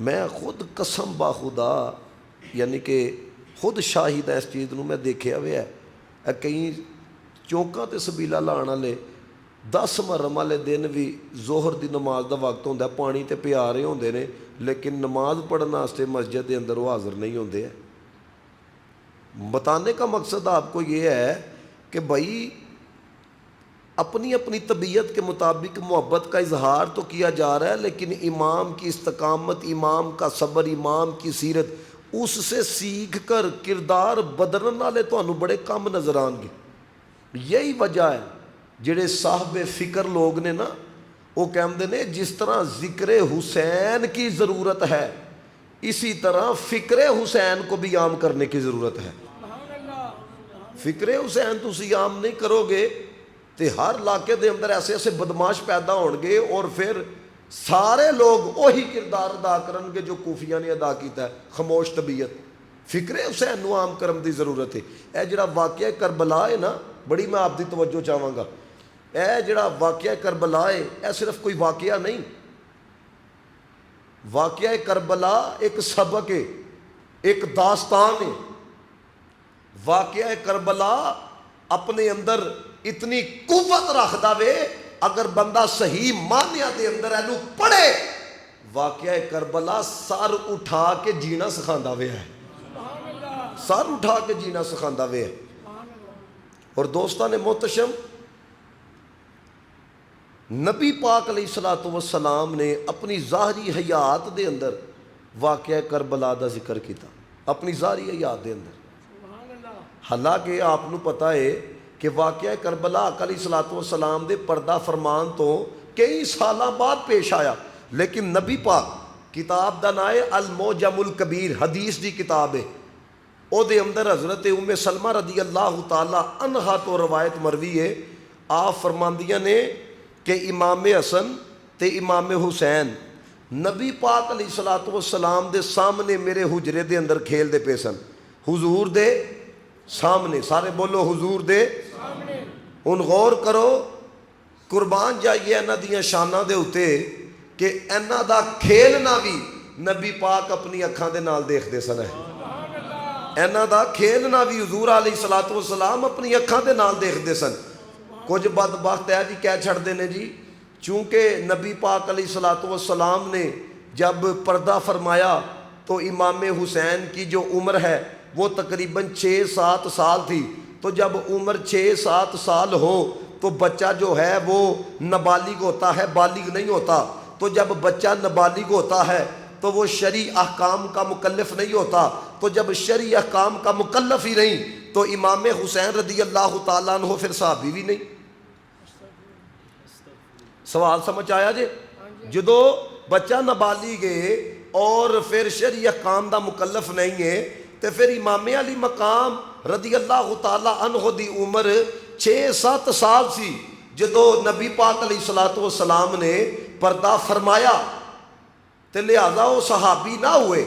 मैं खुद कसम बाखुदा यानी कि खुद शाहिद है इस चीज़ को। मैं देखा हुआ है कई चौंकों ते सबीला लाने वाले 10 मुहर्रम वाले दिन भी जोहर की नमाज का वक्त होंदा, पानी तो पिया रहे होंदे ने, लेकिन नमाज पढ़ने वास्ते मस्जिद के अंदर वो हाज़िर नहीं होंदे है। बताने का मकसद आपको ये है कि भाई अपनी अपनी तबीयत के मुताबिक मोहब्बत का इजहार तो किया जा रहा है, लेकिन इमाम की इस्तकामत, इमाम का सब्र, इमाम की सीरत, उससे सीख कर किरदार बदलने वाले तो बड़े कम नज़र आएंगे। यही वजह है जिहड़े साहब फ़िक्र लोग ने ना, वो कहते ने जिस तरह ज़िक्र हुसैन की ज़रूरत है, इसी तरह फ़िक्र हुसैन को भी आम करने की ज़रूरत है। फ़िक्र हुसैन तुसी आम नहीं करोगे तो हर इलाके के अंदर ऐसे ऐसे बदमाश पैदा होंगे और फिर सारे लोग वही किरदार अदा करेंगे जो कूफिया ने अदा किया है, खामोश तबीयत। फ़िक्र हुसैन को आम करने की ज़रूरत है। यह जिहड़ा वाक़या करबला है ना, बड़ी मैं आपकी तवज्जो चाहांगा, यह जिहड़ा वाक़या करबला है यह सिर्फ कोई वाक़या नहीं, वाक़या करबला एक सबक है, एक दास्तान है। वाक़या करबला अपने अंदर इतनी कुव्वत रखदा वे, अगर बंदा सही मानिया के अंदर इनू पढ़े, वाक़या करबला सर उठा के जीना सिखांदा वे है, सर उठा के जीना सिखांदा वे है। और दोस्तान मोहतशम, नबी पाक अलैहिस्सलातु वस्सलाम ने अपनी ज़ाहरी हयात के अंदर वाक़या करबला का जिक्र किया, अपनी ज़ाहरी हयात के अंदर। हालांकि आपको पता है कि वाक़या करबला आका अलैहिस्सलातु वस्सलाम दे पर्दा फरमान तो कई साल बाद पेश आया, लेकिन नबी पाक किताब का नाम है अल मोजमुल कबीर, हदीस की किताब है। ਉਹਦੇ अंदर हज़रत उम्मे सलमा रदी अल्लाह तआला अन्हा तो रवायत मरवी है। आप फरमांदियां ने कि इमाम हसन ते इमाम हुसैन नबी पाक अलैहिस्सलातु वस्सलाम दे सामने मेरे हुजरे दे अंदर खेलते पे सन, हुजूर दे सामने। सारे बोलो हुजूर दे सामने। हुण गौर करो, कुर्बान जाइए इन्हां दियां शानां दे उत्ते कि इन्हां दा खेलना भी नबी पाक अपनी अखां दे नाल देखदे सन। इन्हां दा खेलना भी हुजूर अलैहिस्सलातु वस्सलाम अपनी अखां दे नाल देखदे सन। कुछ बदबख्त है भी कह छड़दे ने जी, चूँकि नबी पाक अलैहिस्सलातु वस्सलाम ने जब पर्दा फरमाया तो इमाम हुसैन की जो उम्र है वो तकरीबन 6-7 साल थी। तो जब उम्र 6-7 साल हो तो बच्चा जो है वो नाबालिग होता है, बालिग नहीं होता। तो जब बच्चा नाबालिग होता है तो वो शरी अहकाम का मुकल्लफ नहीं होता। तो जब शरी अहकाम का मुकल्लफ ही नहीं तो इमाम हुसैन रदी अल्लाह तआला अन्हु फिर साहबी भी नहीं। सवाल समझ आया जे? जो बच्चा नाबालिग है और फिर शरी अहकाम का मुकल्लफ नहीं है तो फिर इमाम अली मकाम रदी अल्लाह तआला अन्हु दी उम्र 6-7 साल सी जो नबी पाक अलैहिस्सलातु वस्सलाम ने पर्दा फरमाया, तो लिहाजा वो सहाबी ना हुए।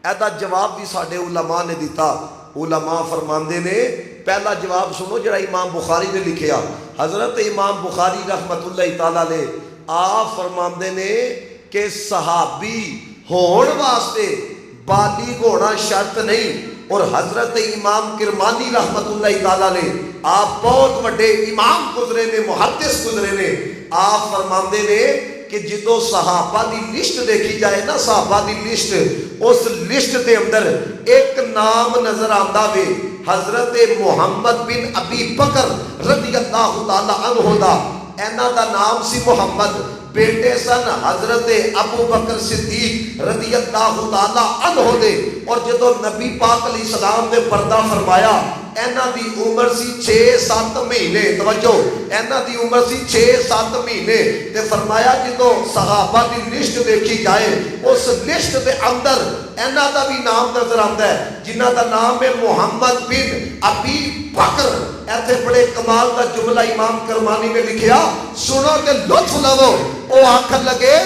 ऐदा जवाब भी साडे उलमा ने दिता। उलमा फरमांदे ने, पहला जवाब सुनो जिहड़ा इमाम बुखारी ने लिखिया। हज़रत इमाम बुखारी रहमतुल्लाह तआला ने आप फरमांदे ने कि सहाबी होने वास्ते बालिग होना शर्त नहीं। और हज़रत इमाम किरमानी रहमतुल्लाह तआला ने, आप बहुत बड़े इमाम गुजरे ने, मुहद्दिस गुजरे ने, आप फरमांदे ने कि जो सहाबा की लिस्ट देखी जाए ना, सहाबा की लिस्ट, उस लिस्ट के अंदर एक नाम नजर आता वे, हजरत मुहम्मद बिन अबी बकर रज़ी अल्लाह तआला अन्हु दा। इन्हां दा नाम सी मुहम्मद, बेटे सन हजरत अबू बकर सिद्दीक रज़ी अल्लाह तआला अन्हु दे। और जो नबी पाक अलैहिस्सलाम ने पर्दा फरमाया, इन्हां दी उम्र सी 6-7 महीने। तवज्जो, इन्हां दी उम्र सी 6-7 महीने। ते फरमाया जो सहाबा की लिस्ट देखी जाए, उस लिस्ट के अंदर इन्हां दा भी नाम नजर आता है, जिन्हां दा नाम है मुहम्मद बिन अबी बकर। ऐसे बड़े कमाल का जुमला इमाम करमानी ने लिखिया, सुनो ते लुत्फ लवो। वो आखन लगे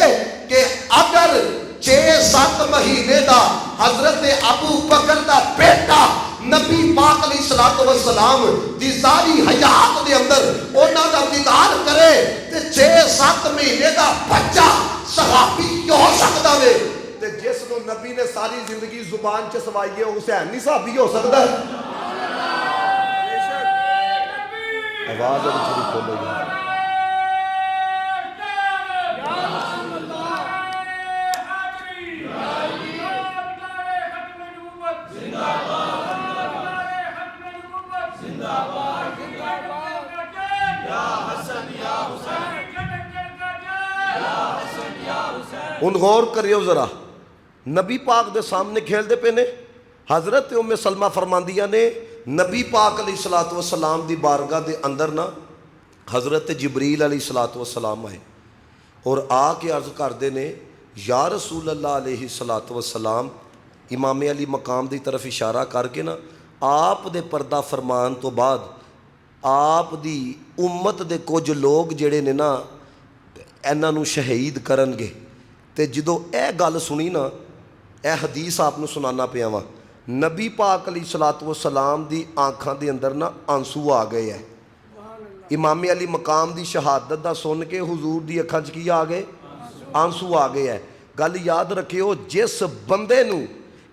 कि अगर 6-7 महीने का हजरत अबू बकर का बेटा नबी पाक अलैहिस्सलातु वस्सलाम दी सारी हयात दे अंदर उन्हां दा दीदार करे ते 6-7 महीने का बच्चा सहाबी हो सकता वे। ते जिस नबी ने सारी जिंदगी जुबान च सवाई है, हुसैन नहीं साहबी हो सकता है? आवाज खोलो यार। ਹੁਣ गौर करियो जरा, नबी पाक के सामने खेलते पे ने। हजरत उम्मे सलमा फरमांदियां ने नबी पाक अलैहिस्सलातु वस्सलाम दी बारगाह के अंदर ना हजरत जिबरील अलैहिस्सलातु वस्सलाम आए और आके अर्ज करते ने या रसूल अल्लाह अलैहिस्सलातु वस्सलाम, इमाम अली मकाम की तरफ इशारा करके ना आप दे पर्दा फरमान तो बाद आप दी उम्मत दे कुछ लोग जिहड़े ने ना इन्हां नूं शहीद करनगे। तो जो यह गल सुनी ना, यह हदीस आपनूं सुनाना पिया वा, नबी पाक अलैहिस्सलातु वस्सलाम दी आँखां दे अंदर ना आंसू आ गए है। इमाम अली मकाम की शहादत दा सुन के हुजूर दी अखां च की आ गए? आंसू आ गए है। गल याद रखियो, जिस बंदे नूं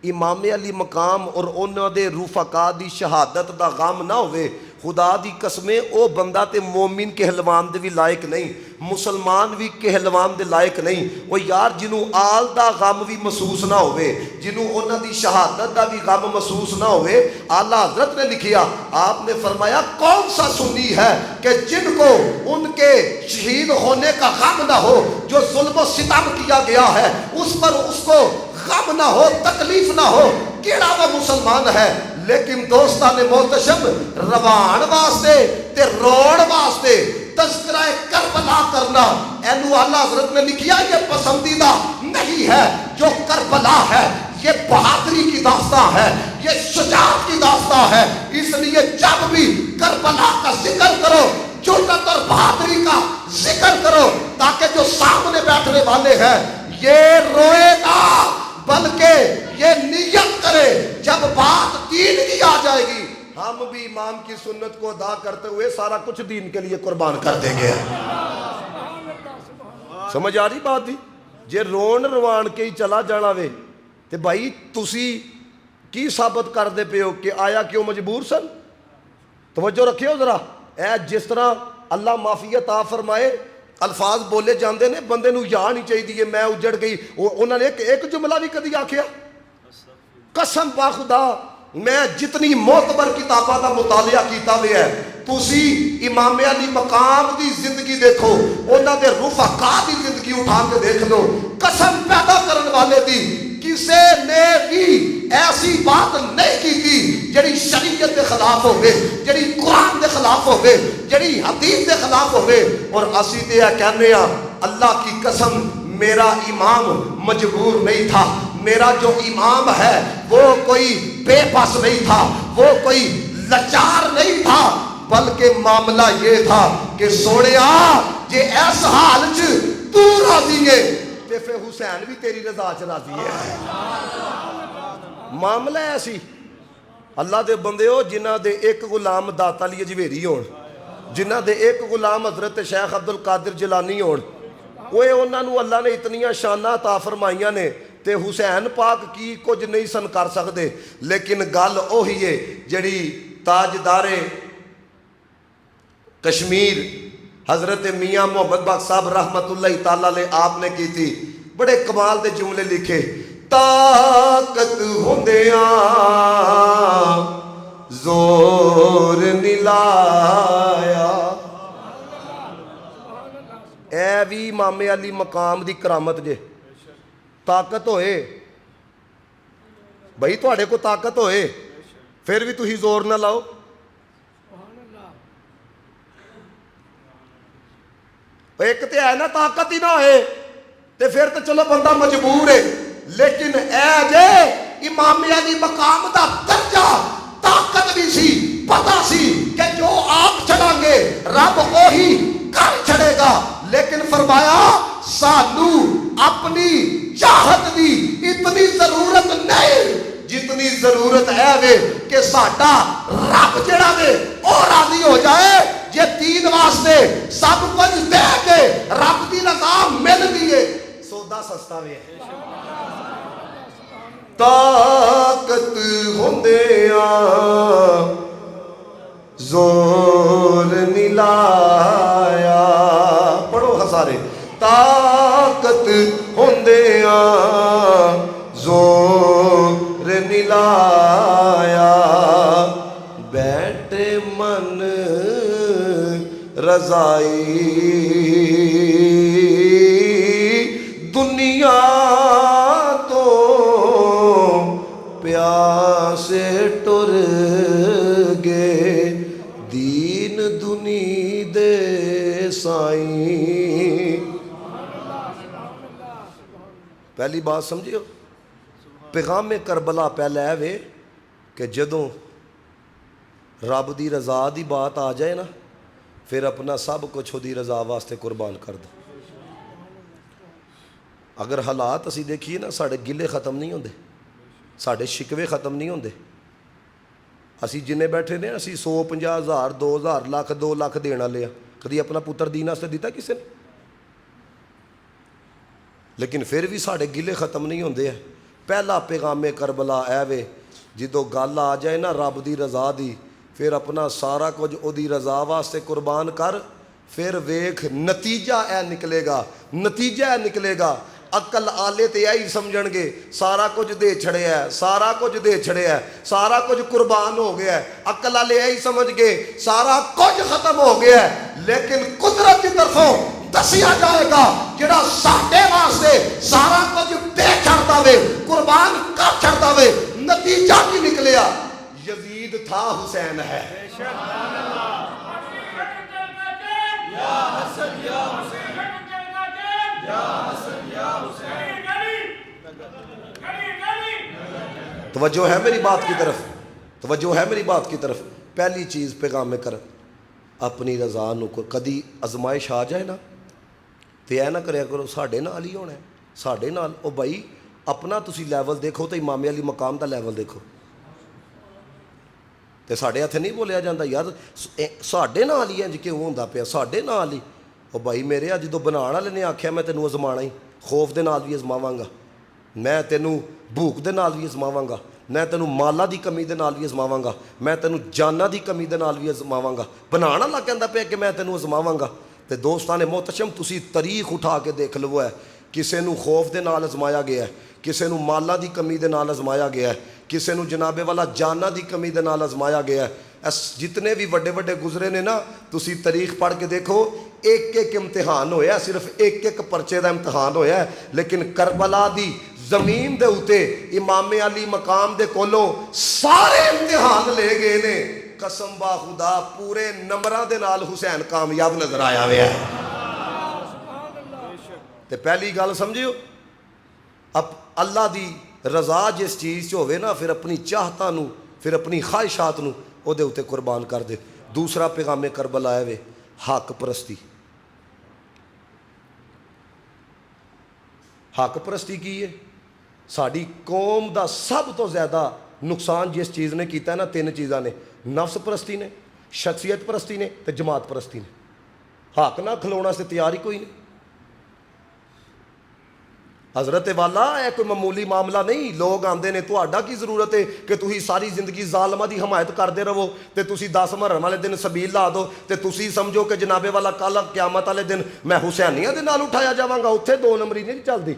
इमाम अली मकाम और उन्हां दे रूफका दी शहादत दा गम ना होवे, खुदा दी कसमे वो बंदा ते मोमिन कहलवान दे भी लायक नहीं, मुसलमान भी कहलवान दे लायक नहीं। वो यार जिन्हों आल दा गम भी महसूस ना होवे, जिन्हों उन्हां दी शहादत दा भी गम महसूस ना होवे। आला हजरत ने लिखिया, आपने फरमाया कौन सा सुन्नी है कि जिनको उनके शहीद होने का गम ना हो, जो जुल्म सितम किया गया है उस पर उसको गम ना हो, तकलीफ ना हो, केड़ा वो मुसलमान है। लेकिन दोस्तां ने मोहतशम रवान वास्ते ते रोण वास्ते तज़किरा करबला करना, एनू आला हज़रत ने लिखिया ये पसंदीदा नहीं है। जो करबला है ये बहादुरी की दास्तां है, ये शुजाअत की दास्तां है। इसलिए जब भी करबला का जिक्र करो, जुर्रत और बहादुरी का जिक्र करो, ताकि जो सामने बैठने वाले हैं ये रोएगा, बल्कि ये नियत करे जब बात दीन की आ जाएगी हम भी इमाम की सुन्नत को अदा करते हुए सारा कुछ दीन के लिए कुर्बान कर देंगे। समझ आ रही बात दी? जे रोन रवान के ही चला जाना वे तो भाई तुसी की साबित करते पे हो कि आया क्यों मजबूर सन? तवज्जो रखियो जरा। ए जिस तरह अल्लाह माफी अता फरमाए, अल्फाज बोले जाते ने, बंदे नूं याद नहीं चाहिए मैं उजड़ गई। उन्होंने एक जुमला भी कभी आखिया? कसम पा खुदा, मैं जितनी मोतबर किताबां का मुतालिया किया हुआ है, तुसी इमाम अली मकाम की जिंदगी देखो, उन्होंने दे रुफका की जिंदगी उठा के देख लो। कसम पैदा करने वाले दी किसी ने भी ऐसी बात नहीं की थी जड़ी शरीयत के खिलाफ होवे, जड़ी कुरान के खिलाफ होवे, जड़ी हदीस के खिलाफ होवे। और असी तो यह कहने अल्लाह की कसम मेरा इमाम मजबूर नहीं था, मेरा जो इमाम है वो कोई बेबस नहीं था, वो कोई लाचार नहीं था, बल्कि मामला ये था कि सोनिया जे इस हाल च तू राजी है ते फिर हुसैन भी तेरी रजा च राजी है। मामला ऐसी अल्लाह दे बंदे हो जिन्हां दे एक गुलाम दाता अली अजवेरी होण, जिन्हां दे एक गुलाम हजरत शेख अब्दुल कादिर जिलानी होण, ओए उन्हां नूं अल्लाह ने इतनियां शानां अता फरमाइयां ने ते हुसैन पाक की कुछ नहीं सन कर सकते। लेकिन गल ओही है जड़ी ताजदारे कश्मीर हजरत मियाँ मोहम्मद बख्श साहब रहमतुल्लाह ताला अलैह आपने की थी। बड़े कमाल के जुमले लिखे, ताकत होंदिया जोर निलाया। ए भी इमामे अली मकाम की करामत जे। ताकत होए भाई, थोड़े को ताकत होए फिर भी तुसी जोर ना लाओ। एक तो है ना ताकत ही ना होए तो फिर तो चलो बंदा मजबूर है। लेकिन ए जे इमाम अली मकाम का दर्जा ताकत भी सी, पता सी कि जो आप चढ़ांगे रब ओही कर छड़ेगा। लेकिन फरमाया सानू अपनी चाहत की इतनी जरूरत नहीं जितनी जरूरत है वे कि साडा रब जड़ा वे ओ राजी हो जाए। जे दीन वास्ते सब कुछ दे के रब की रजा मिल गई है, सौदा सस्ता वे है। ताकत होंदिया जोर नहीं लाया। पढ़ो हसारे। ताकत होंदिया जोर नहीं लाया। बैठे मन रजाई दुनिया तो प्यासे टुर गए दीन दुनी दे साईं। पहली बात समझियो, पैगाम करबला पहले है वे कि जदों रब दी रजा दी बात आ जाए ना, फिर अपना सब कुछ उहदी रजा वास्ते कुर्बान कर दो। अगर हालात असी देखिए ना, साढ़े गिले ख़त्म नहीं होंदे, साढ़े शिकवे ख़त्म नहीं होंदे। असी जिन्ने बैठे ने असी 150,000 2,000 लाख 2 लाख देने वाले आ, कभी अपना पुत्र दीन वास्ते दिता किसी ने? लेकिन फिर भी साढ़े गिले ख़त्म नहीं होंदे है। पहला पैगाम करबला ऐ वे, जो गल आ जाए ना रब दी रजा दी, फिर अपना सारा कुछ उहदी रजा वास्ते कुर्बान कर। फिर वेख नतीजा ऐ निकलेगा, नतीजा ऐ निकलेगा। अकल आले ते यही समझणगे सारा कुछ दे छड़िया है, सारा कुछ दे छड़िया है, सारा कुछ कुर्बान हो गया है। अकल आले यही समझ गए सारा कुछ खत्म हो गया है। लेकिन कुदरत की तरफों दसिया जाएगा जिहड़ा साडे वास्ते सारा कुछ दे छड़दा वे, कुर्बान कर छड़दा वे। नतीजा की निकलिया? यजीद था, हुसैन है। तवज्जो है मेरी बात की तरफ, तवज्जो है मेरी बात की तरफ। पहली चीज़ पैगाम कर, अपनी रजा नूं कदी आजमाइश आ जाए ना तो यह ना करया करो साढ़े नाल ही होना है, साढ़े नाल। ओ भाई अपना तुसी लैवल देखो तो इमामे अली मकाम का लैवल देखो, तो साढ़े हत्थ नहीं बोलिया जाता यार साढ़े नाल ही इंज क्यों होंदा पिया, साढ़े नाल ही। ओ भाई मेरे आ जो बनाने वाले ने आख्या मैं तेनों आजमाना ही, खौफ दे नाल भी आजमावांगा, मैं तेनों भूख दे नाल भी आजमावांगा, मैं तेनों माला की कमी दे नाल भी आजमावांगा, मैं तेनों जाना की कमी दे नाल भी आजमावांगा। बनाने वाला कहता पिया कि मैं तेनों आजमावांगा। तो दोस्तां ने मोहतशम तुसी तारीख उठा के देख लो है, किसी नूं खौफ दे नाल आजमाया गया है, किसी नूं माला की कमी दे नाल आजमाया गया है, किसी नूं जनाबे वाला जाना की कमी दे नाल आजमाया गया है। जितने भी वड्डे वड्डे गुजरे ने ना, तुसी तारीख पढ़ के देखो, एक एक इम्तिहान होया, सिर्फ एक एक परचे का इम्तिहान होया। लेकिन करबला दी जमीन दे उते इमामे अली मकाम दे कोलों सारे इम्तिहान ले गए ने। कसम बा खुदा पूरे नंबरां दे नाल हुसैन कामयाब नजर आया हुआ है। ते पहली गल समझियो, अब अल्लाह दी रजा जिस चीज़ च होवे ना, फिर अपनी चाहतां नूं, फिर अपनी ख्वाहिशात नूं उहदे उत्ते कुर्बान कर दे। दूसरा पैगाम करबला है वे हक परस्ती। हक परस्ती की है? साड़ी कौम का सब तो ज़्यादा नुकसान जिस चीज़ ने किया ना, तीन चीज़ां ने, नफ्स परस्ती ने, शख्सियत परस्ती ने तो जमात परस्ती ने। हक ना खलोना से तैयार ही कोई नहीं। हज़रत वाला है कोई मामूली मामला नहीं। लोग आते हैं तुहाडा की जरूरत है कि तुसी सारी जिंदगी जालमां की हमायत करते रहो, तो तुसी 10 मुहर्रम वाले दिन सबील ला दो, तो तुसी समझो कि जनाबे वाला कल क्यामत वाले दिन मैं हुसैनिया दे नाल उठाया जावांगा। उत्थे 2 नंबरी नहीं चलती।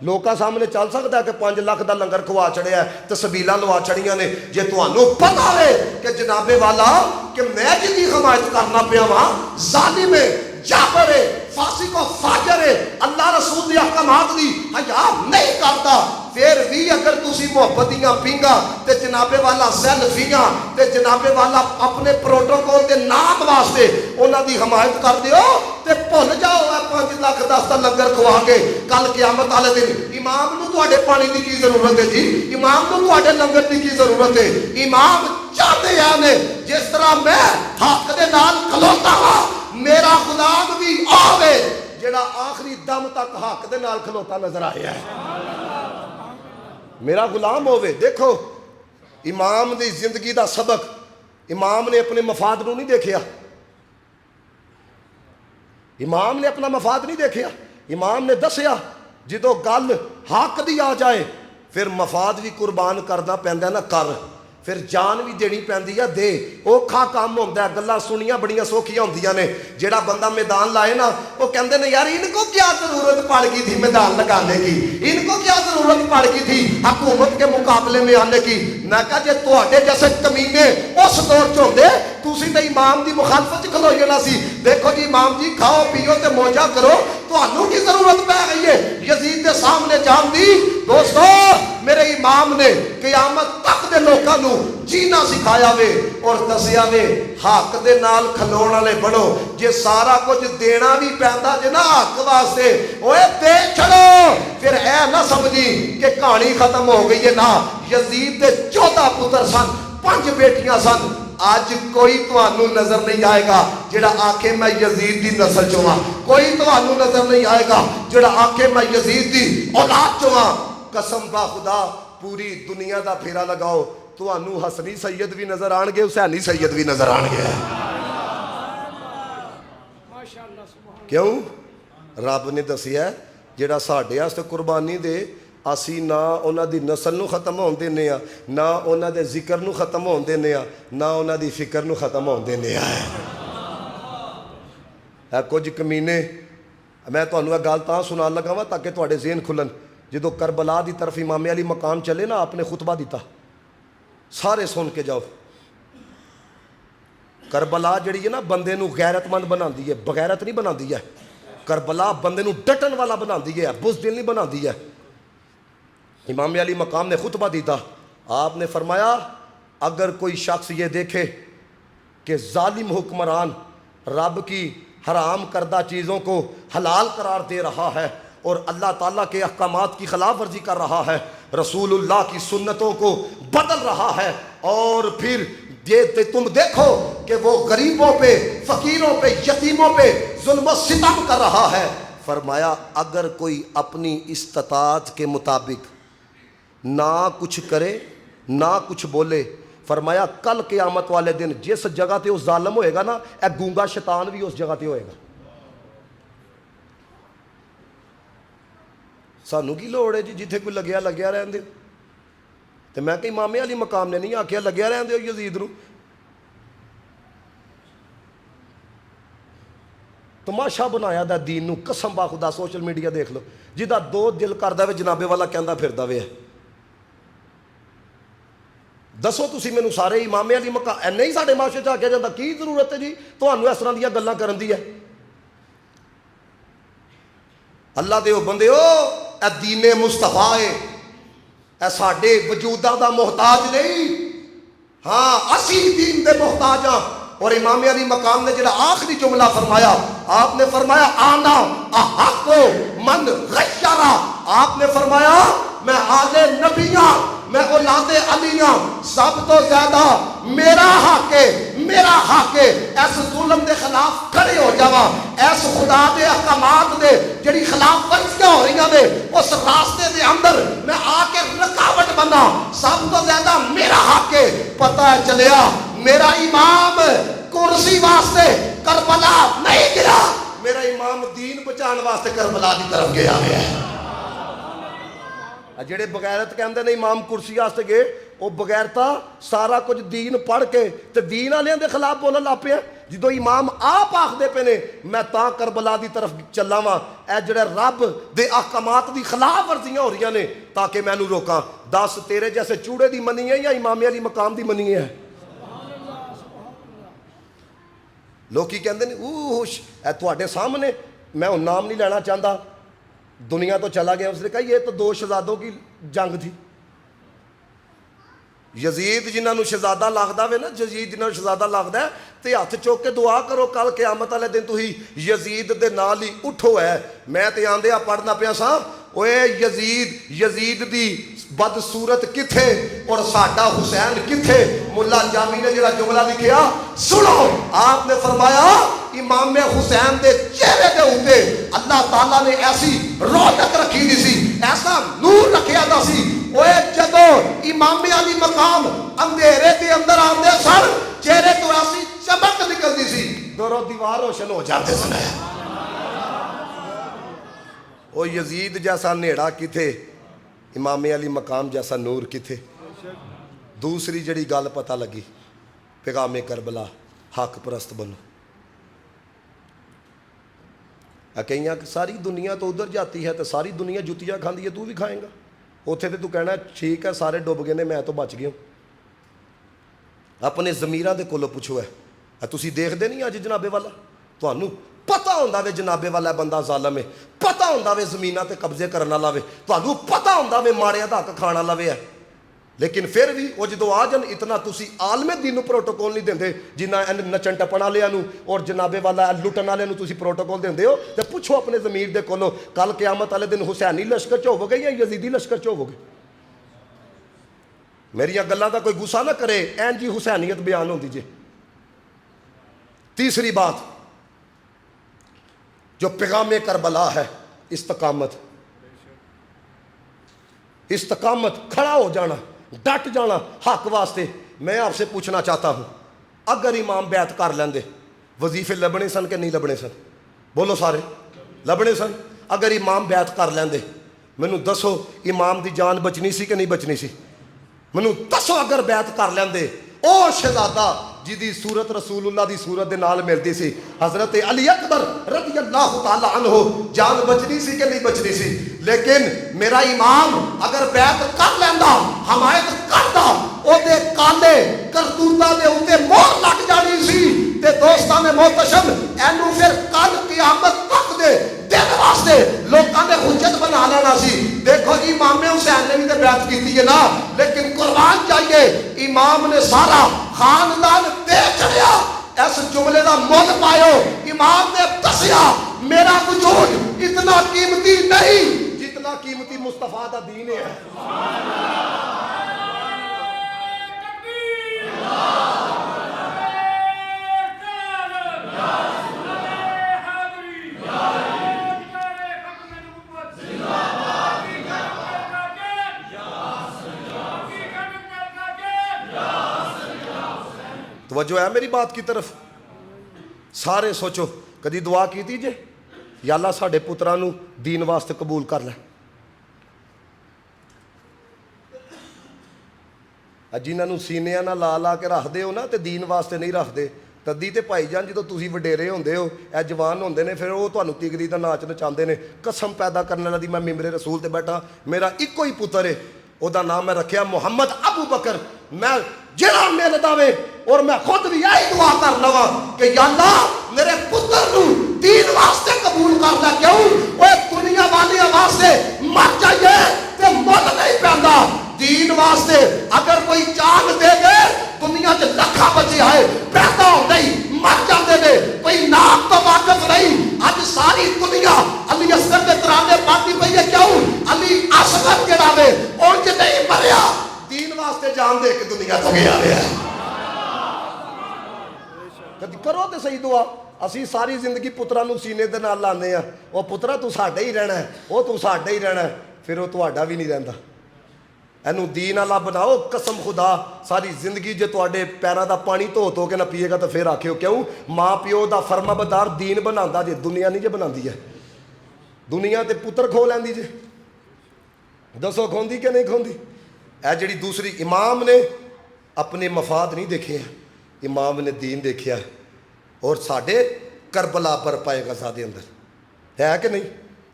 लोगों सामने चल सकता है कि 5 लाख का लंगर खवा चढ़िया तो सबीला लवा चढ़िया ने। जे तुहानू पता है कि जनाबे वाला कि मैं जिंदी हमायत करना पिया वहां जालिम है, जाबर है, फासिक और फाजर है, अल्लाह रसूल दी अहकामात दी हया नहीं करता, फिर भी अगर तुसी मोहब्बत दियां पींगा ते जनाबे वाला सेल्फियां ते जनाबे वाला अपने प्रोटोकॉल के नाम वास्ते उन्हां दी हमायत कर दिओ ते भुल जाओ 5 लाख 10 का लंगर खवा के कल क़यामत वाले दिन इमाम नूं तुहाडे पानी की की जरूरत है जी, इमाम नूं तुहाडे लंगर की जरूरत है। इमाम चाहते हैं जिस तरह मैं हक दे नाल खलोता हां मेरा गुलाम भी आवे जेड़ा आखिरी दम तक हक दे नाल खलोता नजर आया है, मेरा गुलाम होवे। देखो इमाम दी जिंदगी दा सबक, इमाम ने अपने मफाद नूं नहीं देखिया, इमाम ने अपना मफाद नहीं देखिया। इमाम ने दसिया जो गल हक दी आ जाए फिर मफाद भी कुर्बान करना पैंदा ना कर, फिर जान भी देनी पैंदी है दे। औखा काम होंदा है, गल्लां सुनियां बड़ियां सौखियां होंदियां ने। जेड़ा बंदा मैदान लाए ना वो कहते हैं यार इनको क्या जरूरत पड़ गई थी मैदान लगाने की, इनको क्या जरूरत पड़ गई थी हुकूमत के मुकाबले में आने की। मैं कहा जे तुहाडे जैसे कमीने उस दौर च होंदे तुसी तो इमाम की मुखालफत खलो जाना सी। देखो जी इमाम जी खाओ पियो ते मौजा करो, तुहानू की जरूरत पै गई है यजीद के सामने जान दी। दोस्तों मेरे इमाम ने क़यामत तक दे लोकां नू जीना सिखाया वे और दसिया वे हक दे नाल खलोण वाले बनो। जे सारा कुछ देना भी पैंदा जे ना हक वास्ते ओए दे छड़ो, फिर ऐ ना समझी कि कहानी खत्म हो गई है। ना, यजीद दे 14 पुत्र सन, 5 बेटियां सन। अज कोई तुहानू नजर नहीं आएगा जेड़ा आखे मैं यजीद दी नस्ल चों हां, कोई तुहानू नजर नहीं आएगा जेड़ा आखे मैं यजीद दी औलाद चों हां। कसम बा खुदा पूरी दुनिया दा फेरा लगाओ तुहानू हसनी सैयद भी नजर आएंगे, हुसैनी सैयद भी नजर आएंगे। क्यों? रब ने दसिया जेड़ा साडे वास्ते कुर्बानी दे असी ना उन्हां दी नस्ल नू खत्म होण देने आ, ना उन्हां दे जिक्र नू खत्म होण देने आ, ना उन्हां दी फिक्र नू खत्म होण देने आ। कुछ कमीने मैं तुहानू गल तां सुनान लगा वा ताकि तुहाडे ज़हन खुलन। जो करबला की तरफ इमामे अली मकाम चले ना आपने खुतबा दिता, सारे सुन के जाओ। करबला जिहड़ी है ना बंदे नू गैरतमंद बनाती है, बगैरत नहीं बनाती है। करबला बंदे नू डटन वाला बनाती है, बुज़दिल नहीं बनाती है। इमाम अली मकाम ने खुतबा दिता, आपने फरमाया अगर कोई शख्स ये देखे कि जालिम हुक्मरान रब की हराम करदा चीज़ों को हलाल करार दे रहा है और अल्लाह ताला के अहकामात की खिलाफ वर्जी कर रहा है, रसूलुल्लाह की सुन्नतों को बदल रहा है, और फिर ये तुम देखो कि वो गरीबों पे, फ़कीरों पे, यतीमों पे जुल्म सितम कर रहा है। फरमाया अगर कोई अपनी इस्तात के मुताबिक ना कुछ करे ना कुछ बोले, फरमाया कल क़यामत वाले दिन जिस जगह ते उस जालिम होएगा ना, ए गूंगा शैतान भी उस जगह ते होएगा। सानू की लोड़ है जी जिथे कोई लग्या लग्या रहन दे। ते मैं कहीं इमामे अली मकाम ने नहीं आख्या लग्या रहन दे यजीद नू। तमाशा बनाया दा दीन नू, कसम बा खुदा सोशल मीडिया देख लो, जिदा दो दिल करदा वे जनाबे वाला कहंदा फिरदा वे। दसो तुसी मैनू सारे इमामे अली मकाम नहीं साडे माशे च आख्या जांदा, की जरूरत है जी तुहानू इस तरह दीयां गल्लां करन दी है। अल्लाह दे बंदे ओ ए दीने मुस्तफा है, ए साडे वजूदा दा मोहताज नहीं, हाँ असी दीन दे मोहताज हाँ। और इमाम अली मकाम ने जो आखिरी जुमला फरमाया, आपने फरमाया आना अहक्को मन गश्शरा, आपने फरमाया मैं आले नबियां, मैं औलादे अलियां, सब तो ज्यादा मेरा हक है, मेरा हक है इस जुल्म के खिलाफ खड़े हो जावा, इस खुदा के अहकामात दे जिहड़ी खिलाफ वर्जियां हो रही ने उस रास्ते के अंदर मैं आके रुकावट बना, सब तो ज्यादा मेरा हक है। पता है चलिया मेरा इमाम कुर्सी वास्ते करबला नहीं गिरा, मेरा इमाम दीन बचाने वास्ते करबला की तरफ गया है। जेड़े बगैरत कहते हैं इमाम कुर्सी वास्ते गए, वो बगैरता सारा कुछ दीन पढ़ के ते दीन वालियां दे खिलाफ बोलन लग पे। जो इमाम आप आखदे पे ने मैं तां करबला की तरफ चला वा, ए जेड़े रब दे अहकामात की खिलाफ वर्जियां हो रही ने ताकि मैनू रोकां। दस तेरे जैसे चूड़े की मनी है या इमामे अली मकाम की मनी है? लोग कहते हैं तुहाडे सामने, मैं हुण नाम नहीं लेना चाहता, दुनिया तो चला गया। उसने कहा ये तो दो शहजादों की जंग थी। यजीद जिन्होंने शहजादा लगता वे ना, यजीद जिन्होंने शहजादा लगता है तो हथ चुक के दुआ करो कल क़यामत वाले दिन तुही यजीद दे नाल ही उठो है। मैं तो आंदिया पढ़ना पिया सा, ओए यजीद दी बदसूरत किथे और साडा हुसैन किथे। मुल्ला जामी ने जरा जुमला लिखिया सुनो, आपने फरमाया इमाम हुसैन के चेहरे के उत्ते अल्लाह ताला ने ऐसी रौनक रखी दी सी, ऐसा नूर रखिया दा सी। ओए जदों इमाम अली मकाम अंधेरे के अंदर आते सन, चेहरे तो ऐसी चमक निकलती सी, दोनों दीवार रोशन हो जाते सन। ओ यजीद जैसा नेड़ा किथे इमामे अली मकाम जैसा नूर किथे। दूसरी जड़ी गल पता लगी, पैगामे करबला हक परस्त बनो। कईयां सारी दुनिया तो उधर जाती है तो सारी दुनिया जुतियां खाती है, तू भी खाएगा उत्थे तो तू कहना ठीक है सारे डुब गए ने मैं तो बच गया। अपने ज़मीरां दे कोलों पुछो है तुसी देखदे नहीं अज जनाबे वाला, तुहानू पता होंदा वे जनाबे वाला बंदा जालम है, पता होंदा वे ज़मीनां ते कब्जे करन वाला वे, तुहानू पता होंदा वे माड़ियां दा हक खाण वाला वे है, लेकिन फिर भी वो जो आ जान इतना तुसी आलमे दीन प्रोटोकॉल नहीं देंदे जिन्ना नचन टपण वालियां और जनाबे वाला लुटन वालियां तुसी प्रोटोकॉल देंदे हो। तो पुछो अपने ज़मीर दे कोलों कल क़यामत वाले दिन हुसैनी लश्कर च होवोगे या यजीदी लश्कर च होवोगे। मेरिया गल्लां दा कोई गुस्सा ना करे, ऐन जी हुसैनियत बयान होंदी जे। तीसरी बात जो पैगामे करबला है, इस्तकामत। इस्तकामत खड़ा हो जाना, डट जाना हक वास्ते। मैं आपसे पूछना चाहता हूं, अगर इमाम बैत कर लेंदे वजीफे लभने सन कि नहीं लभने सन? बोलो सारे, लभने सन। अगर इमाम बैत कर लेंदे मैनू दसो इमाम की जान बचनी सी कि नहीं बचनी सी? मैनू दसो अगर बैत कर लेंदे ओ शहजादा जिदी सूरत रसूलुल्लाह दी सूरत दे नाल मिलती सी, हजरत अली अकबर रज़ी अल्लाह तआला अन्हु, जान बचनी सी कि नहीं बचनी सी? लेकिन मेरा इमाम अगर बैत कर लेंदा, हमायत करदा, ओदे काले करतूतां दे उत्ते मोहर लग जानी सी ते दोस्तां ने मोहतशम एनू फिर कल क़यामत तक दे दिन वास्ते लोकां ने हुज्जत बना लेना सी। देखो जी इमाम हुसैन ने भी तो बैत की है ना, लेकिन कुर्बान चाहिए इमाम ने सारा खानदान दे चढ़िया। इस जुमले का मुल पायो, इमाम ने दसिया मेरा वजूद इतना कीमती नहीं जितना कीमती मुस्तफा दा दीन है। तवज्जो है मेरी बात की तरफ? सारे सोचो कदी दुआ की जे या अल्लाह साडे पुत्रां नू दीन वास्ते कबूल कर लै। जिन्होंने सीनिया ना ला ला के रखते हो ना तो दीन वास्ते नहीं रखते। तदी तो भाई जान जो तुम वडेरे होंदे हो, ए जवान होंदे ने, फिर वो तुहानू तिगरी का नाच नचाते हैं। कसम पैदा करने वाली मैं मिंबरे रसूल ते बैठा, मेरा इको ही पुत्र है, ओदा नाम मैं रखिया मुहम्मद अबू बकर। मैं जिहड़ा मिलदा वे और मैं खुद भी यही दुआ कर लवा कि या अल्लाह मेरे पुत्र नू दीन वास्ते कबूल कर लै। क्यों वो दुनिया वालियां वास्ते मर जाइए ते मुल नहीं पैंदा, दीन वास्ते अगर कोई जान दे दे दुनिया च लखा बचे आए पैदा होंदे ही मर जाते ने, कोई नाम तो वाकफ नहीं। अज सारी दुनिया अली असगर के तराने पाती पई है। क्यों अली असगर जेड़ा वे उंज नहीं मरिया, दीन वास्ते जान दे के दुनिया तो गया वे। कदी करो तो सही दुआ। असी सारी जिंदगी पुत्रा नू सीने दे नाल लाने आ, ओ पुत्रा तू साडे ही रहना है, ओ तू साडे ही रहना है, फिर वो तुहाडा भी नहीं रहिंदा। एनू दीन वाला बनाओ। कसम खुदा सारी जिंदगी जो तुहाडे पैरों का पानी धो धो के ना पिएगा तो फिर आखियो क्यों माँ प्यो का फरमाबरदार दीन बनांदा जे, दुनिया नहीं जे बनांदी है। दुनिया ते पुत्र खो लैंदी जे, दसो खोंदी कि नहीं खोंदी? ए जिहड़ी दूसरी इमाम ने अपने मफाद नहीं देखे हैं, इमाम ने दीन देखिया। और साडे करबला पर पाए गजा दे अंदर है कि नहीं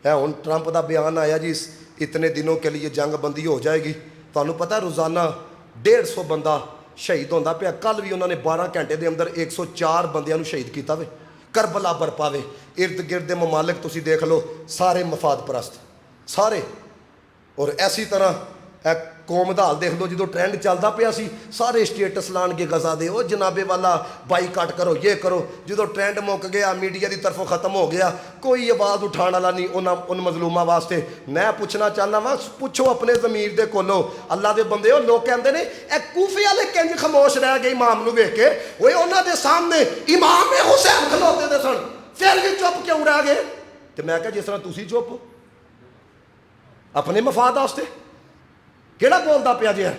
है? हुण ट्रंप का बयान आया जी इतने दिनों के लिए जंग बंदी हो जाएगी। तुहानू पता रोज़ाना 150 बंदा शहीद होंदा पिया। कल भी उन्होंने 12 घंटे के अंदर 104 बंदियां नू शहीद किया वे। करबला बरपा वे। इर्द गिर्द के ममालिक तुसी देख लो, सारे मफाद परस्त सारे। और ऐसी तरह कौम का हाल देख लो, जो ट्रेंड चलता पाया सी सारे स्टेटस लाणगे गजा दे, ओ जनाबे वाला बाईकाट करो ये करो। जो ट्रेंड मुक गया मीडिया की तरफों खत्म हो गया, कोई आवाज़ उठाने वाला नहीं उन मजलूमां वास्ते। मैं पूछना चाहना वा, पुछो अपने ज़मीर दे कोलो अल्लाह दे बंदे हो। लोग कहते हैं ए कूफे वाले किंज खामोश रह गए इमाम नू वेख के, वो उन्होंने सामने इमाम हुसैन खलोते दे सन फिर भी चुप क्यों रह गए? तो मैं क्या जिस तरह तुसी चुप हो अपने मफाद वास्ते केड़ा बोलता पिया जे?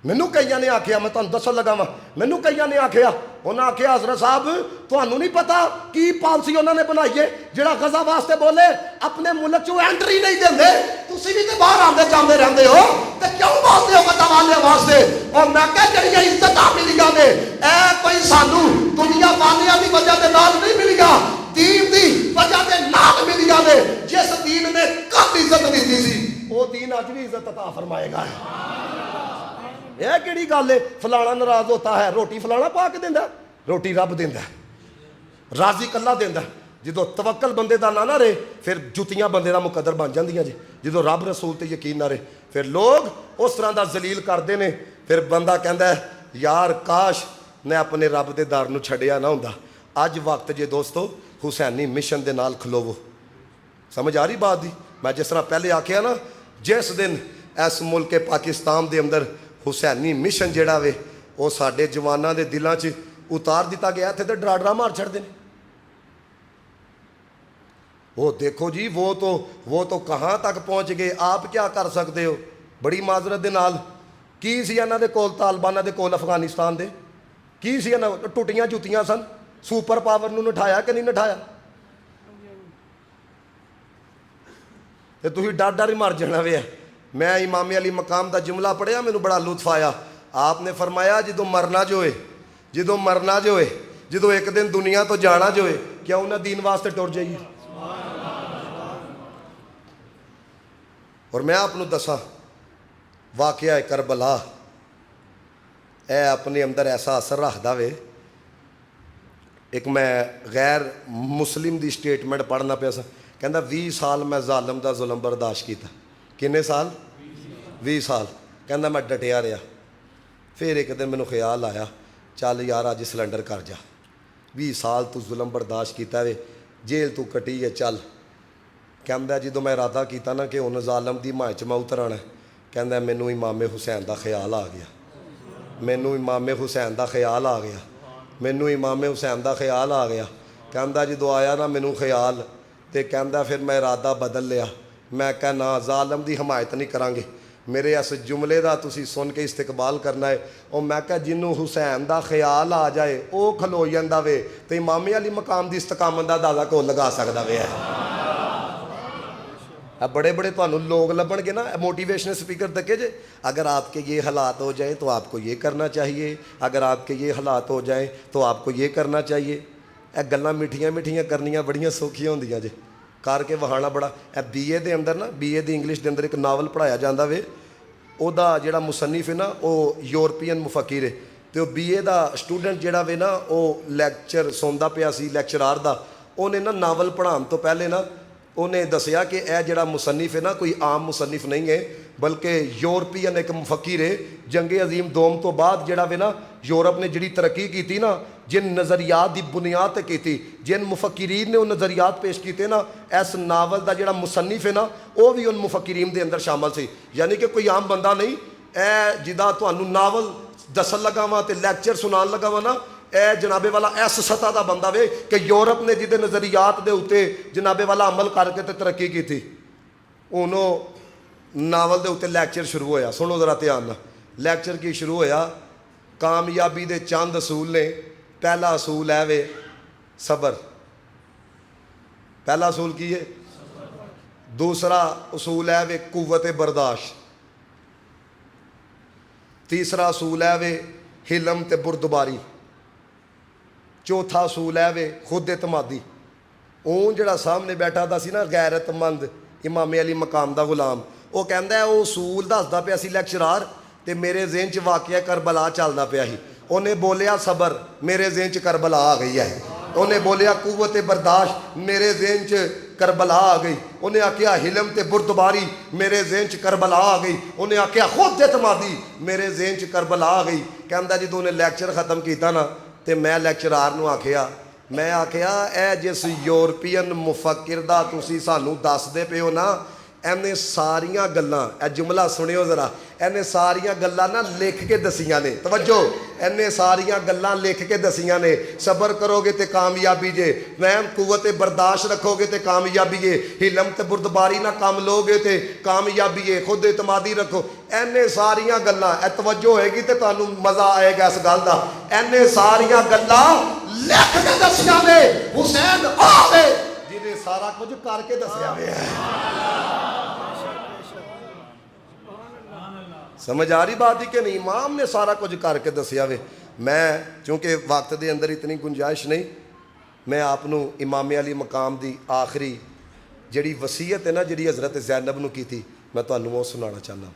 ਮੈਨੂੰ ਕਈਆਂ ਨੇ ਆਖਿਆ, ਮੈਂ ਤੁਹਾਨੂੰ ਦੱਸਣ ਲੱਗਾ ਵਾਂ, ਮੈਨੂੰ ਕਈਆਂ ਨੇ ਆਖਿਆ, ਉਹਨਾਂ ਆਖਿਆ ਹਜ਼ਰਤ ਸਾਹਿਬ ਤੁਹਾਨੂੰ ਨਹੀਂ ਪਤਾ ਕੀ ਪਾਲਿਸੀ ਉਹਨਾਂ ਨੇ ਬਣਾਈ ਹੈ, ਜਿਹੜਾ ਗਜ਼ਾ ਵਾਸਤੇ ਬੋਲੇ ਆਪਣੇ ਮੁਲਕ 'ਚੋਂ ਐਂਟਰੀ ਨਹੀਂ ਦਿੰਦੇ। ਤੁਸੀਂ ਵੀ ਤੇ ਬਾਹਰ ਆਉਂਦੇ ਜਾਂਦੇ ਰਹਿੰਦੇ ਹੋ ਤੇ ਕਿਉਂ ਬੋਲਦੇ ਹੋ ਗਜ਼ਾ ਵਾਲੇ ਵਾਸਤੇ? ਔਰ ਮੈਂ ਕਿਹਾ ਜਿਹੜੀਆਂ ਇੱਜ਼ਤਾਂ ਮਿਲੀਆਂ ਨੇ ਇਹ ਕੋਈ ਸਾਨੂੰ ਦੁਨੀਆ ਵਾਲਿਆਂ ਦੀ ਵਜ੍ਹਾ ਦੇ ਨਾਲ ਨਹੀਂ ਮਿਲੀਆਂ, ਦੀਨ ਦੀ ਵਜ੍ਹਾ ਦੇ ਨਾਲ ਮਿਲੀਆਂ ਨੇ। ਜਿਸ ਦੀਨ ਨੇ ਕੱਲ ਇੱਜ਼ਤ ਦਿੱਤੀ ਸੀ ਉਹ ਦੀਨ ਅੱਜ ਵੀ ਇੱਜ਼ਤ ਅਤਾ ਫਰਮਾਏਗਾ। ਇਹ ਕਿਹੜੀ ਗੱਲ ਹੈ? ਫਲਾਣਾ ਨਾਰਾਜ਼ ਹੁੰਦਾ ਹੈ, ਰੋਟੀ ਫਲਾਣਾ ਪਾ ਕੇ ਦਿੰਦਾ, ਰੋਟੀ ਰੱਬ ਦਿੰਦਾ, ਰਾਜ਼ੀ ਕੱਲਾ ਦਿੰਦਾ। ਜਦੋਂ ਤਵੱਕਲ ਬੰਦੇ ਦਾ ਨਾ ਰਹੇ ਫਿਰ ਜੁੱਤੀਆਂ ਬੰਦੇ ਦਾ ਮੁਕੱਦਰ ਬਣ ਜਾਂਦੀਆਂ ਜੀ। ਜਦੋਂ ਰੱਬ ਰਸੂਲ ਤੇ ਯਕੀਨ ਨਾ ਰਹੇ ਫਿਰ ਲੋਕ ਉਸ ਤਰ੍ਹਾਂ ਦਾ ਜ਼ਲੀਲ ਕਰਦੇ ਨੇ। ਫਿਰ ਬੰਦਾ ਕਹਿੰਦਾ ਯਾਰ ਕਾਸ਼ ਮੈਂ ਆਪਣੇ ਰੱਬ ਦੇ ਦਰ ਨੂੰ ਛੱਡਿਆ ਨਾ ਹੁੰਦਾ। ਅੱਜ ਵਕਤ ਜੇ ਦੋਸਤੋ ਹੁਸੈਨੀ ਮਿਸ਼ਨ ਦੇ ਨਾਲ ਖਲੋਵੋ। ਸਮਝ ਆ ਰਹੀ ਬਾਤ ਦੀ? ਮੈਂ ਜਿਸ ਤਰ੍ਹਾਂ ਪਹਿਲੇ ਆਖਿਆ ਨਾ, ਜਿਸ ਦਿਨ ਇਸ ਮੁਲਕ ਪਾਕਿਸਤਾਨ ਦੇ ਅੰਦਰ ਹੁਸੈਨੀ ਮਿਸ਼ਨ ਜਿਹੜਾ ਵੇ ਉਹ ਸਾਡੇ ਜਵਾਨਾਂ ਦੇ ਦਿਲਾਂ 'ਚ ਉਤਾਰ ਦਿੱਤਾ ਗਿਆ, ਇੱਥੇ ਤਾਂ ਡਰਾ ਮਾਰ ਛੱਡਦੇ ਨੇ। ਉਹ ਦੇਖੋ ਜੀ वो तो कहाँ तक पहुँच गए, आप क्या कर सकते हो। बड़ी माजरत ਦੇ ਨਾਲ ਕੀ ਸੀ ਇਹਨਾਂ ਦੇ ਕੋਲ, ਤਾਲਿਬਾਨਾਂ ਦੇ ਕੋਲ ਅਫਗਾਨਿਸਤਾਨ ਦੇ ਕੀ ਸੀ? ਇਹਨਾਂ ਟੁੱਟੀਆਂ ਜੁੱਤੀਆਂ ਸਨ। ਸੁਪਰ ਪਾਵਰ ਨੂੰ ਨਠਾਇਆ ਕਿ ਨਹੀਂ ਨਠਾਇਆ? ਤੇ ਤੁਸੀਂ ਡਰ ਹੀ ਮਰ ਜਾਣਾ ਵੇ। मैं इमाम अली मकाम का जुमला पढ़िया, मैनू बड़ा लुत्फ आया। आपने फरमाया जो मरना जो है, जो मरना जो है, जो एक दिन दुनिया तो जाना जो है, क्या उन्हें दीन वास्ते टुर जाइए। और मैं आपको दसा वाकया है करबला, ए अपने अंदर ऐसा असर रखता वे। एक मैं गैर मुस्लिम की स्टेटमेंट पढ़ना पाया सा, कहता 20 साल मैं जालम का जुल्म बर्दाश्त किया। किन्ने साल? 20 साल। कहता मैं डटिया रहा। फिर एक दिन मैनू ख्याल आया, चल यार अज सिलेंडर कर जा। 20 साल तू जुल्म बर्दाश्त किया वे, जेल तू कटी है, चल। कहता जो मैं इरादा किया ना कि हुण जालम की हिमायत मैं उतर आना, कहता मैनू इमामे हुसैन का ख्याल आ गया, मैनू इमामे हुसैन का ख्याल आ गया, मैनू इमामे हुसैन का ख्याल आ गया। कहता जो आया ना मैनू ख्याल, तो कहता फिर मैं इरादा बदल लिया। मैं कहा ना जालम की हिमायत नहीं करांगे। मेरे इस जुमले का तुसी सुन के इस्तकबाल करना है। और मैं कहा जिन्हों हुसैन का ख्याल आ जाए वह खलो जाता वे, तो इमामे अली मकाम की इस्तकामत का अंदाजा को लगा सकता वे। बड़े बड़े तो लोग लभणगे ना मोटिवेशनल स्पीकर देखे जे, अगर आपके ये हालात हो जाए तो आपको ये करना चाहिए, अगर आपके ये हालात हो जाए तो आपको ये करना चाहिए। यह गल्लां मिठियां मिठियां करनियां बड़ियां सौखियां होंदियां जे, करके वहाना बड़ा। BA के अंदर ना BA की इंग्लिश के अंदर एक नावल पढ़ाया जाता वे, ਉਹਦਾ ਜਿਹੜਾ ਮੁਸੰਨਿਫ है ना ਉਹ यूरोपीयन मुफक्किर है। तो BA का स्टूडेंट ਜਿਹੜਾ ਵੇ ना ਉਹ ਲੈਕਚਰ ਸੁਣਦਾ ਪਿਆ ਸੀ ਲੈਕਚਰਾਰ ਦਾ। ਉਹਨੇ ਨਾ ਨਾਵਲ ਪੜ੍ਹਾਉਣ ਤੋਂ ਪਹਿਲੇ ਨਾ ਉਹਨੇ ਦੱਸਿਆ ਕਿ ਇਹ ਜਿਹੜਾ ਮੁਸੰਨਿਫ ਹੈ ਨਾ ਕੋਈ ਆਮ ਮੁਸੰਨਿਫ नहीं है, बल्कि यूरोपीयन एक मुफक्किर है। जंगे अजीम दोम तो बाद ਜਿਹੜਾ ਵੇ ना यूरोप ने जिहड़ी तरक्की की ना, जिन नज़रियात की बुनियाद पर की, जिन मुफक्किरीन ने वो नज़रियात पेश किए ना, इस नावल का जोड़ा मुसन्निफ है ना वह भी उन मुफक्किरीन के अंदर शामिल सी। यानी कि कोई आम बंदा नहीं। ए जिदा तुहानू नावल दसन लगा वा तो लैक्चर सुनान लगा वा ना, ए जनाबे वाला इस सतह का बंदा वे कि यूरोप ने जिदे नज़रियात के उत्ते जनाबे वाला अमल करके तो तरक्की की थी। उन्होंने नावल के उत्ते लैक्चर शुरू होया। सुनो जरा ध्यान ना, लैक्चर की शुरू होया, कामयाबी के चंद असूल ने। पहला असूल है वे सबर। पहला असूल की है? दूसरा असूल है वे कुव्वत बर्दाश्त। तीसरा असूल है वे हिलम ते बुरदबारी। चौथा असूल है वे खुद एतमादी। ਉਹ ਜਿਹੜਾ ਸਾਹਮਣੇ ਬੈਠਾ ਦਾ ਸੀ ਨਾ ਗੈਰਤਮੰਦ ਇਮਾਮੇ ਅਲੀ ਮਕਾਮ ਦਾ ਗੁਲਾਮ, ਉਹ ਕਹਿੰਦਾ ਉਹ ਅਸੂਲ ਦੱਸਦਾ ਪਿਆ ਸੀ ਲੈਕਚਰਾਰ, ਤੇ ਮੇਰੇ ਜ਼ਿਹਨ 'ਚ ਵਾਕਿਆ ਕਰਬਲਾ ਚੱਲਦਾ ਪਿਆ ਸੀ। ਉਹਨੇ ਬੋਲਿਆ ਸਬਰ, ਮੇਰੇ ਜ਼ਿਹਨ 'ਚ ਕਰਬਲਾ ਆ ਗਈ ਹੈ। ਉਹਨੇ ਬੋਲਿਆ ਕੁਵਤ ਬਰਦਾਸ਼ਤ, ਮੇਰੇ ਜ਼ਿਹਨ 'ਚ ਕਰਬਲਾ ਆ ਗਈ। ਉਹਨੇ ਆਖਿਆ हिलम ते बुरदबारी, मेरे ज़हन च करबला आ गई। उन्हें आख्या खुद एतमादी, मेरे ज़हन च करबला आ गई। कहता जो उन्हें लैक्चर ख़त्म किया ना, तो मैं लैक्चरार नूं आख्या, मैं आख्या ए जिस यूरोपीयन मुफक्किर दा तुसी सानू दसदे पे हो ना, इन्हें सारियां गल्लां, ए जुमला सुनियो जरा, इन्हें सारियां गल्लां ना लिख के दसियां ने। तवज्जो, इन्हें सारियां गल्लां लिख के दसियां ने। सबर करोगे तो कामयाबी जे, वहम कुव्वत बर्दाश्त रखोगे तो कामयाबी है, हिलम ते बुरदबारी ना काम लोगे तो कामयाबी है, खुद एतमादी रखो। ਐਨੇ ਸਾਰੀਆਂ ਗੱਲਾਂ, ਇਹ ਤਵੱਜੋ ਹੋਏਗੀ ਤੇ ਤੁਹਾਨੂੰ ਮਜ਼ਾ ਆਏਗਾ ਇਸ ਗੱਲ ਦਾ। ਐਨੇ ਸਾਰੀਆਂ ਗੱਲਾਂ ਲਿਖ ਕੇ ਦੱਸੀਆਂ ਨੇ ਹੁਸੈਨ ਆਵੇ ਜਿਹਨੇ ਸਾਰਾ ਕੁਝ ਕਰਕੇ ਦੱਸਿਆ ਵੇ। समझ आ रही बात ही कि नहीं? इमाम ने सारा कुछ करके दसिया वे। मैं चूँकि वक्त के अंदर इतनी गुंजाइश नहीं, मैं आपनू इमामे अली मकाम की आखिरी जिहड़ी वसीयत है ना, जिहड़ी हज़रत ज़ैनब नू की थी, मैं तुहानू वो सुनाना चाहना।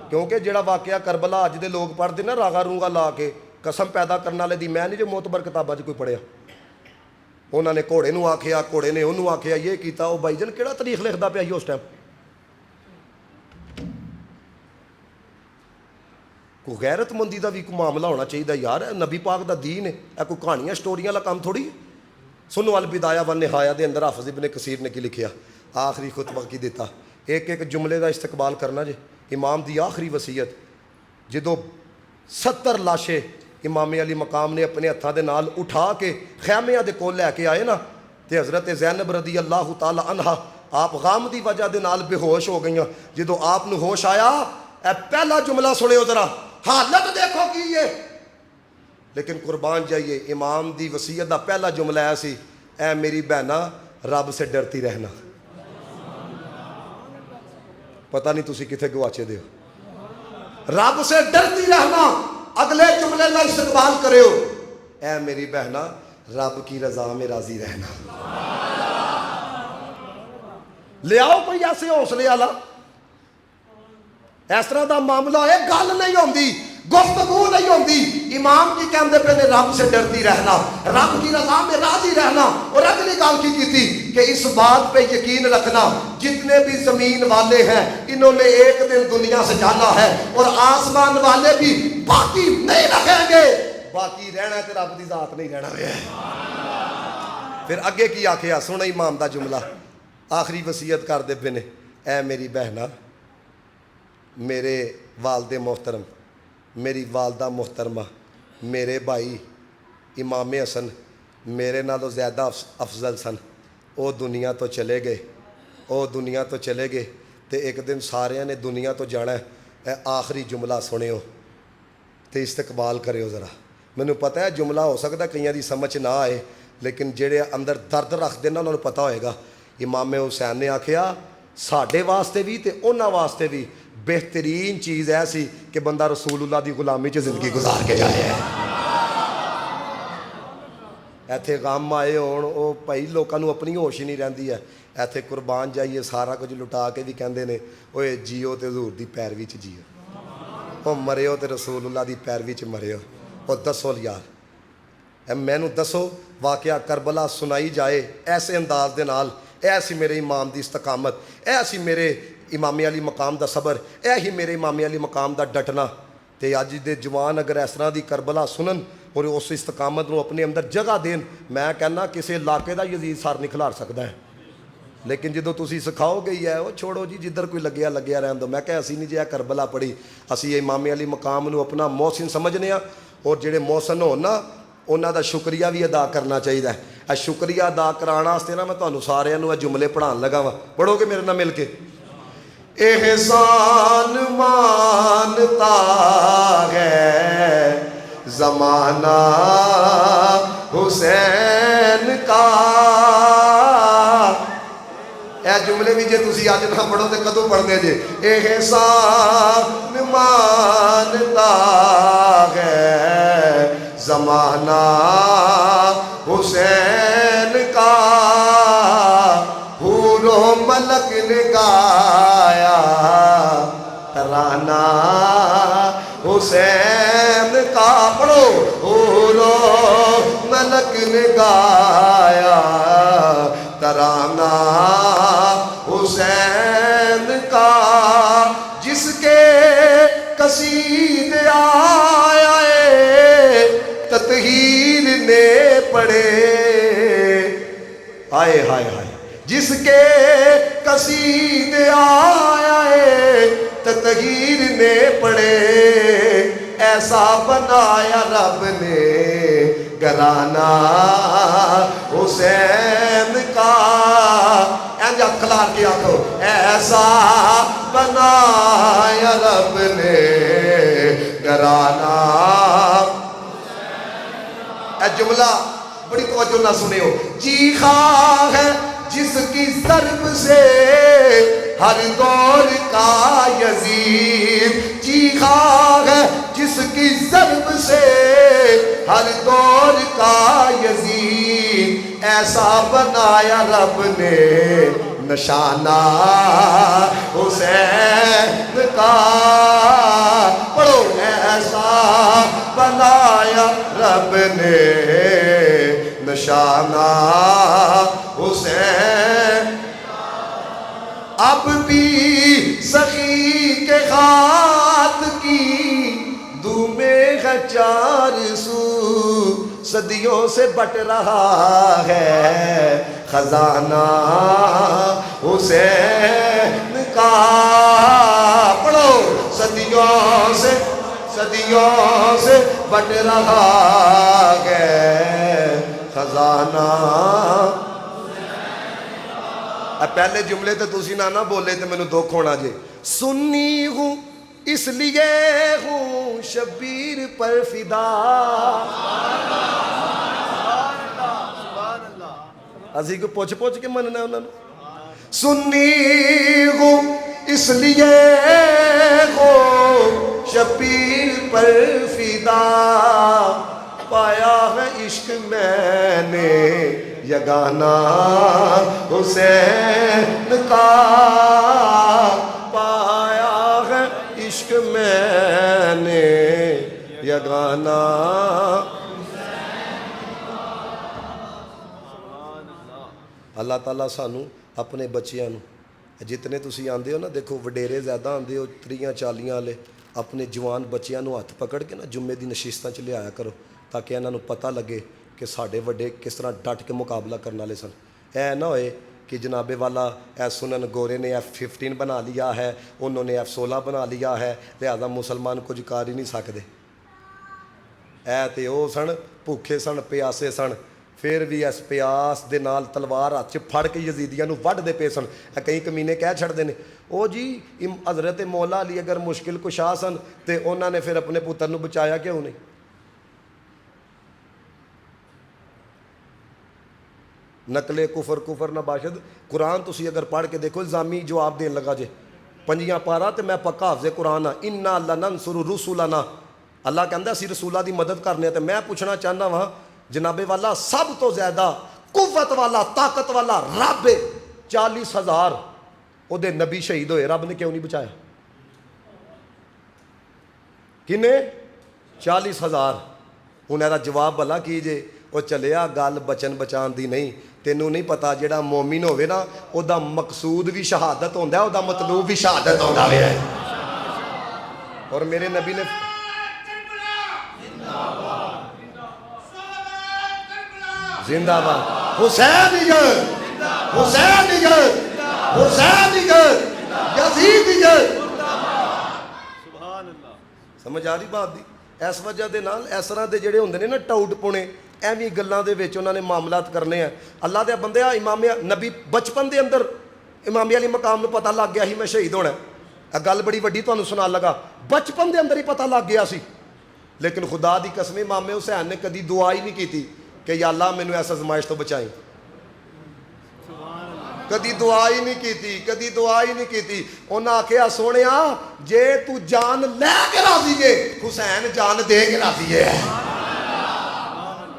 क्योंकि जिहड़ा वाकया करबला अज दे लोग पढ़ते ना रागा रूगा ला के, कसम पैदा करने वाले दी, मैं नहीं जो मोतबर किताबां च कोई पढ़िया। उन्होंने घोड़े नू आखिया, घोड़े ने उन्होंने आखिया, ये किया। वो भाईजन किहड़ा तारीख लिखदा पिया उस टाइम? कोई गैरतमंदी का भी कोई मामला होना चाहिए यार। नबी पाक का दीन है, कोई कहानियां स्टोरियां वाला काम थोड़ी। सुनो अल बिदाया वन निहाया के अंदर हाफिज़ इब्ने कसीर ने की लिखिया, आखिरी खुतबा की दिता, एक एक जुमले का इस्तकबाल करना जे। इमाम की आखिरी वसीयत, जो 70 लाशे इमामे अली मकाम ने अपने हत्थों के नाल उठा के खैमिया के कोल लैके आए ना, तो हज़रत ज़ैनब रदी अल्लाह तआला अन्हा आप गम की वजह के नाल बेहोश हो गई। जो आप नू होश आया, पहला जुमला सुनियो जरा, हालत देखो की है। लेकिन कुर्बान जाइए, इमाम की वसीयत का पहला जुमला आया सी, ऐ मेरी बहना रब से डरती रहना। पता नहीं तुसी किथे गवाचे दे हो। रब से डरती रहना, अगले जुमले का इस्तकबाल करो, ऐ मेरी बहना रब की रजा में राजी रहना। ले आओ कोई ऐसे हौसले वाला। इस तरह का मामला है, गल नहीं होती, गुफ्तगू नहीं होती। इमाम की कहते पे ने रब से डरती रहना, रब की रजा में राजी रहना। और अगली गल की थी कि इस बात पे यकीन रखना, जितने भी जमीन वाले हैं इन्होंने एक दिन दुनिया से जाना है, और आसमान वाले भी बाकी नहीं रखेंगे। बाकी रहना तो रब की जात नहीं रहना है। फिर अगे की आखिया, सुनो इमाम का जुमला, आखिरी वसीयत करते पे ने, ऐ मेरी बहना, मेरे वालदे मोहतरम, मेरी वालदा मोहतरमा, मेरे भाई इमामे हसन मेरे नालों ज़्यादा अफजल सन, वो दुनिया तो चले गए, वो दुनिया तो चले गए, तो एक दिन सारिया ने दुनिया तो जाना है। आखिरी जुमला सुनियो तो इस्तकबाल करो ज़रा। मैनू पता है जुमला हो सकता कईयां दी समझ ना आए, लेकिन जेड़े अंदर दर्द रखते ना उन्होंने पता होएगा। इमामे हुसैन ने आखिया, साढ़े वास्ते भी तो उन्होंने वास्ते भी बेहतरीन चीज़ ऐसी कि बंदा रसूलुल्लाह की गुलामी च जिंदगी गुजार के जाए। इत्थे गम आए होण, वो भाई लोगों को अपनी होश ही नहीं रहिंदी है। इत्थे कुर्बान जाइए, सारा कुछ लुटा के भी कहते हैं, ओए जियो तो हजूर की पैरवी च जियो, वो मरियो तो रसूलुल्लाह की पैरवी च मरियो। और दसो यार, मैनू दसो वाकया करबला सुनाई जाए ऐसे अंदाज दे नाल, ऐसी मेरे इमाम की इस्तकामत, ऐसी मेरे इमामे अली मकाम का सबर, यही मेरे इमामे अली मकाम का डटना। तो अज दे जवान अगर इस तरह की करबला सुनन और उस इस्तकामत को अपने अंदर जगह देन, मैं कहना किसी इलाके का यजीद सर नहीं खिलार सकता है। लेकिन जो तुसी सिखाओगे ही है, वो छोड़ो जी, जिधर कोई लग्या लग्या रहन दो। मैं क्या असी नहीं जे करबला पढ़ी, असी इमामे अली मकाम को अपना मोहसिन समझने, और जेडे मोहसिन हो ना उन्हों का शुक्रिया भी अदा करना चाहिए। शुक्रिया अदा कराने वास्ते ना मैं तुहानू सारिआं जुमले पढ़ान लगा वा, पढ़ोगे मेरे नाल मिल के। एहसान मानता है जमाना हुसैन का। ए जुमले भी जे तुसी अज ना पढ़ो तो कदों पढ़ते जे। एहसान मानता है जमाना हुसैन का, हूरो मलक ने गाया तराना हुसैन का। पढ़ो, हूरो मलक ने गाया तराना हुसैन का, जिसके कसीदे आया ततहीर ने पढ़े। हाय हाय हाय, जिसके कसीदे आया ततहीर ने पढ़े, ऐसा बनाया रब ने घराना हुसैन का। इंज अख ला मार के आखो, ऐसा बनाया रब ने घराना। ए जुमला बड़ी तवज्जो ना सुनियो। चीखा है जिसकी ज़र्ब से हर दौर का यजीद, चीखा है जिसकी ज़र्ब से हर दौर का यजीद, ऐसा बनाया रब ने निशाना हुसैन का। पढ़ो, ऐसा बनाया रब ने निशाना हुसैन। अब भी सखी के खात की दुमे है 400, सदियों से बट रहा है खजाना हुसैन का। पढ़ो, सदियों से बट रहा है खजाना। पहले जुमले तो तुसी ना बोले तो मैनू दुख होना जे। सुन्नी हूँ इसलिए हूँ शबीर पर फिदा, असी को पुछ पुछ के मनना उन्होंने। सुन्नी हूँ इसलिए हूँ शबीर पर फिदा, पाया है इश्क मैंने यगाना हुसैन का, पाया है इश्क मैंने यगाना। अल्लाह ताला सानू अपने बच्चियां नू जितने तुसी आंदे हो ना, देखो वडेरे ज़्यादा आंदे हो 30-40 वाले, अपने जवान बच्चियां नू हथ पकड़ के ना जुम्मे दी नशिस्तां च लियाया करो, ताकि इन्हां नू पता लगे कि साढ़े वड्डे किस तरह डट के मुकाबला करने वाले सन। ऐ ना होए कि जनाबे वाला ए सुनन गोरे ने F-15 बना लिया है, उन्होंने F-16 बना लिया है, लिहाजा मुसलमान कुछ कर ही नहीं सकते। ऐ ते ओ सन भूखे सन प्यासे सन, फिर भी इस प्यास दे नाल तलवार हाथ च फड़ के यजीदियां नू वढ़दे पे सन। कई कमीने कह छड़दे ने ओ जी हज़रत मौला अली अगर मुश्किल कुशा सन तो उन्होंने फिर अपने पुत्र नू बचाया क्यों नहीं? नकले कुफर नबाशद कुरान तुसी अगर पढ़ के देखो, इल्ज़ामी जवाब देन लगा जे 5 पारा तो मैं पक्का हाफ़िज़े कुरान हाँ। इन्ना लनंसुरु रुसुलना, अल्लाह कहता असीं रसूलां दी मदद करने। तो मैं पूछना चाहना वा जनाबे वाला सब तो ज़्यादा कुव्वत वाला ताकत वाला रब 40,000 उहदे नबी शहीद होए, रब ने क्यों नहीं बचाया? किने 40,000। हुण इहदा जवाब भला की जे? वो चलिया गल बचन बचान दी नहीं, तेनू नहीं पता जिहड़ा मोमिन होवे ना उहदा मकसूद भी शहादत होंदा है, उहदा मतलूब भी शहादत होंदा है। और मेरे नबी ने जिंदाबाद हुसैन इज़्ज़त, हुसैन इज़्ज़त, हुसैन इज़्ज़त, यज़ीद इज़्ज़त। समझ आ रही बात दी? इस वजह के नाल इस तरह के जिहड़े हुंदे ने ना टाउट पुणे एवं गल्लां दे विच उन्होंने मामलात करने हैं। अल्लाह दे बंदे इमाम नबी बचपन के अंदर इमामी अली मकाम नूं पता लग गया ही मैं शहीद होना। गल बड़ी वड्डी तुहानूं सुना लगा, बचपन के अंदर ही पता लग गया सी। लेकिन खुदा दी कसम इमामे हुसैन ने कदी दुआ ही नहीं की कि या अल्लाह मैनू इस आजमाइश तो बचाई। कदी दुआ ही नहीं की, कदी दुआ ही नहीं की। उन्हें आख्या सोनिया जे तू जान लैके राजी जे, हुसैन जान दे के राजी है।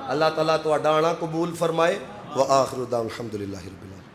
अल्लाह ताला तुहाडा आना कबूल फरमाए। व आखिरु दाम अल्हम्दुलिल्लाहि रब्बिल आलमीन।